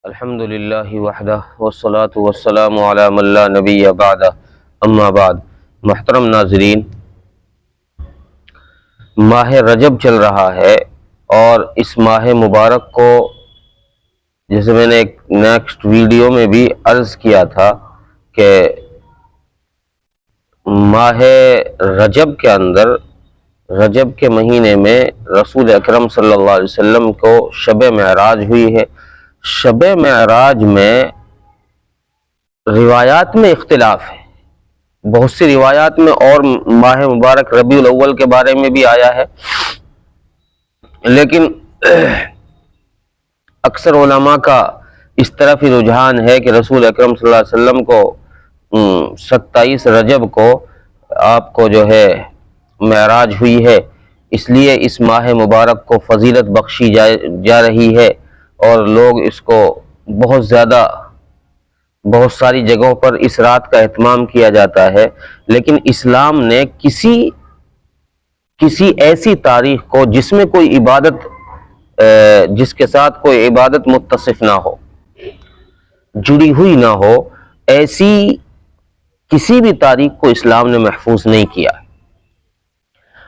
الحمد للہ وحدہ والصلاة والسلام علی من لا نبی بعدہ اما بعد۔ محترم ناظرین، ماہ رجب چل رہا ہے اور اس ماہ مبارک کو جیسے میں نے ایک نیکسٹ ویڈیو میں بھی عرض کیا تھا کہ ماہ رجب کے اندر رجب کے مہینے میں رسول اکرم صلی اللہ علیہ وسلم کو شب معراج ہوئی ہے۔ شب معراج میں روایات میں اختلاف ہے، بہت سی روایات میں، اور ماہ مبارک ربیع الاول کے بارے میں بھی آیا ہے، لیکن اکثر علماء کا اس طرف ہی رجحان ہے کہ رسول اکرم صلی اللہ علیہ وسلم کو 27 رجب کو آپ کو جو ہے معراج ہوئی ہے، اس لیے اس ماہ مبارک کو فضیلت بخشی جا رہی ہے اور لوگ اس کو بہت ساری جگہوں پر اس رات کا اہتمام کیا جاتا ہے۔ لیکن اسلام نے کسی ایسی تاریخ کو جس میں کوئی عبادت جس کے ساتھ کوئی عبادت متصف نہ ہو، جڑی ہوئی نہ ہو، ایسی کسی بھی تاریخ کو اسلام نے محفوظ نہیں کیا۔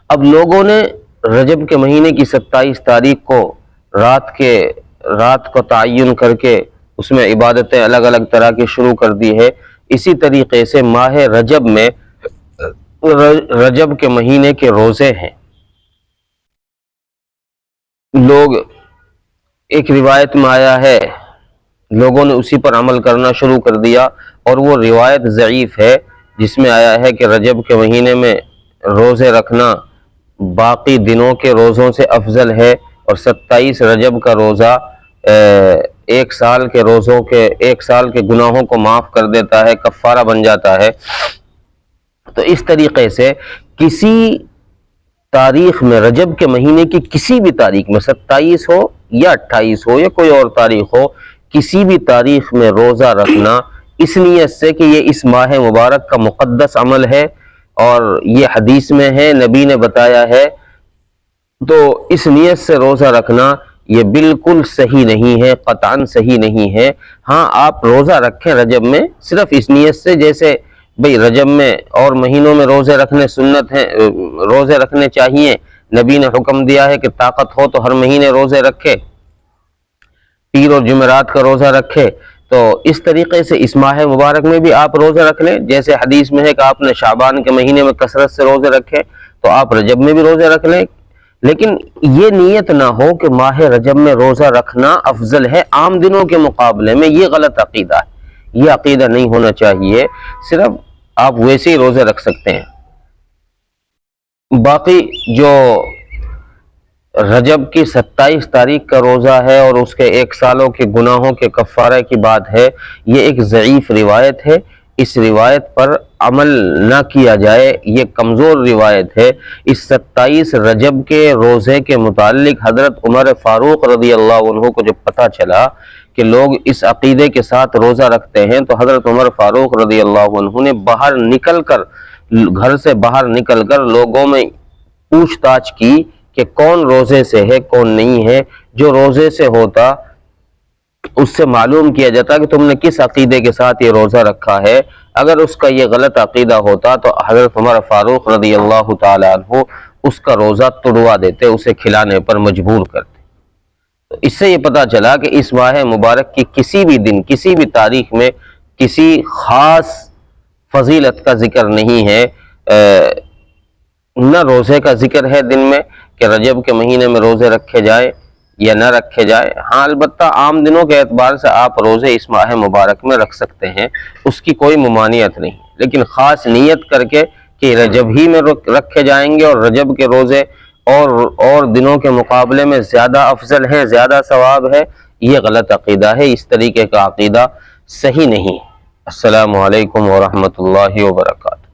اب لوگوں نے رجب کے مہینے کی 27 تاریخ کو رات کو تعین کر کے اس میں عبادتیں الگ الگ طرح کی شروع کر دی ہے۔ اسی طریقے سے ماہ رجب میں رجب کے مہینے کے روزے ہیں۔ لوگ ایک روایت میں آیا ہے، لوگوں نے اسی پر عمل کرنا شروع کر دیا، اور وہ روایت ضعیف ہے جس میں آیا ہے کہ رجب کے مہینے میں روزے رکھنا باقی دنوں کے روزوں سے افضل ہے، اور 27 رجب کا روزہ ایک سال کے گناہوں کو معاف کر دیتا ہے، کفارہ بن جاتا ہے۔ تو اس طریقے سے کسی تاریخ میں، رجب کے مہینے کی کسی بھی تاریخ میں، 27 ہو یا 28 ہو یا کوئی اور تاریخ ہو، کسی بھی تاریخ میں روزہ رکھنا اس نیت سے کہ یہ اس ماہ مبارک کا مقدس عمل ہے اور یہ حدیث میں ہے، نبی نے بتایا ہے، تو اس نیت سے روزہ رکھنا یہ بالکل صحیح نہیں ہے، قطعاً صحیح نہیں ہے۔ ہاں، آپ روزہ رکھیں رجب میں صرف اس نیت سے، جیسے بھئی رجب میں اور مہینوں میں روزے رکھنے سنت ہیں، روزے رکھنے چاہیے، نبی نے حکم دیا ہے کہ طاقت ہو تو ہر مہینے روزے رکھے، پیر اور جمعرات کا روزہ رکھے۔ تو اس طریقے سے اس ماہ مبارک میں بھی آپ روزے رکھ لیں، جیسے حدیث میں ہے کہ آپ نے شعبان کے مہینے میں کثرت سے روزے رکھے، تو آپ رجب میں بھی روزے رکھ لیں۔ لیکن یہ نیت نہ ہو کہ ماہ رجب میں روزہ رکھنا افضل ہے عام دنوں کے مقابلے میں، یہ غلط عقیدہ ہے، یہ عقیدہ نہیں ہونا چاہیے۔ صرف آپ ویسے ہی روزے رکھ سکتے ہیں۔ باقی جو رجب کی 27 تاریخ کا روزہ ہے اور اس کے 1 سالوں کے گناہوں کے کفارے کی بات ہے، یہ ایک ضعیف روایت ہے، اس روایت پر عمل نہ کیا جائے، یہ کمزور روایت ہے۔ اس 27 رجب کے روزے کے متعلق حضرت عمر فاروق رضی اللہ عنہ کو جب پتہ چلا کہ لوگ اس عقیدے کے ساتھ روزہ رکھتے ہیں، تو حضرت عمر فاروق رضی اللہ عنہ نے گھر سے باہر نکل کر لوگوں میں پوچھ تاچھ کی کہ کون روزے سے ہے، کون نہیں ہے۔ جو روزے سے ہوتا اس سے معلوم کیا جاتا کہ تم نے کس عقیدے کے ساتھ یہ روزہ رکھا ہے۔ اگر اس کا یہ غلط عقیدہ ہوتا تو حضرت عمر فاروق رضی اللہ تعالی عنہ اس کا روزہ توڑوا دیتے، اسے کھلانے پر مجبور کرتے۔ تو اس سے یہ پتہ چلا کہ اس ماہ مبارک کی کسی بھی دن، کسی بھی تاریخ میں کسی خاص فضیلت کا ذکر نہیں ہے، نہ روزے کا ذکر ہے دن میں کہ رجب کے مہینے میں روزے رکھے جائیں یا نہ رکھے جائیں۔ ہاں، البتہ عام دنوں کے اعتبار سے آپ روزے اس ماہ مبارک میں رکھ سکتے ہیں، اس کی کوئی ممانعت نہیں، لیکن خاص نیت کر کے کہ رجب ہی میں رکھے جائیں گے اور رجب کے روزے اور دنوں کے مقابلے میں زیادہ افضل ہیں، زیادہ ثواب ہے، یہ غلط عقیدہ ہے، اس طریقے کا عقیدہ صحیح نہیں۔ السلام علیکم ورحمۃ اللہ وبرکاتہ۔